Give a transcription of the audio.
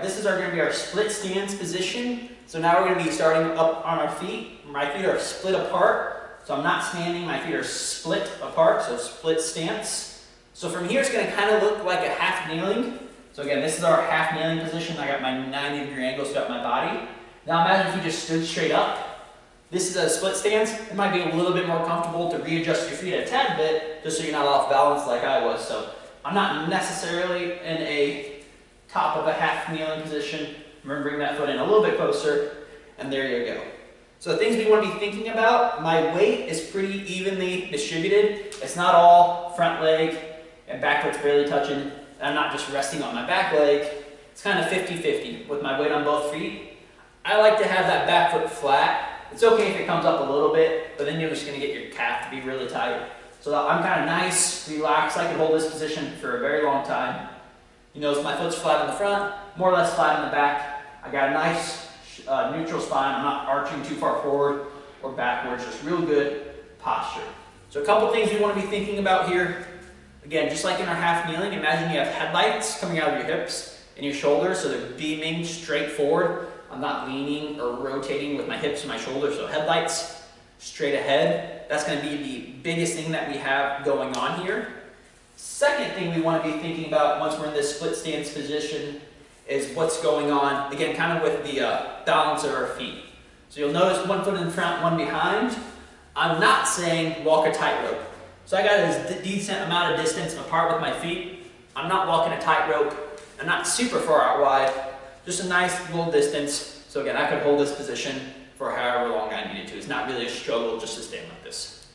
this is going to be our split stance position. So now we're going to be starting up on our feet. My feet are split apart, so I'm not standing, my feet are split apart, so split stance. So from here it's going to kind of look like a half kneeling. So again, this is our half kneeling position. I got my 90-degree angle set up my body. Now imagine if you just stood straight up. This is a split stance. It might be a little bit more comfortable to readjust your feet a tad bit, just so you're not off balance like I was. So I'm not necessarily in a top of a half kneeling position. I'm going to bring that foot in a little bit closer, and there you go. So the things we want to be thinking about, my weight is pretty evenly distributed. It's not all front leg and back foot's barely touching. I'm not just resting on my back leg. It's kind of 50-50 with my weight on both feet. I like to have that back foot flat. It's okay if it comes up a little bit, but then you're just going to get your calf to be really tight. So I'm kind of nice, relaxed. I can hold this position for a very long time. You notice my foot's flat in the front, more or less flat in the back. I got a nice neutral spine. I'm not arching too far forward or backwards, just real good posture. So a couple things we want to be thinking about here. Again, just like in our half kneeling, imagine you have headlights coming out of your hips and your shoulders, so they're beaming straight forward. I'm not leaning or rotating with my hips and my shoulders, so headlights straight ahead. That's going to be the biggest thing that we have going on here. Second thing we want to be thinking about once we're in this split stance position is what's going on, again, kind of with the balance of our feet. So you'll notice one foot in front, one behind. I'm not saying walk a tightrope. So I got a decent amount of distance apart with my feet. I'm not walking a tightrope. I'm not super far out wide, just a nice little distance. So again, I could hold this position for however long I needed to. It's not really a struggle just to stand like this.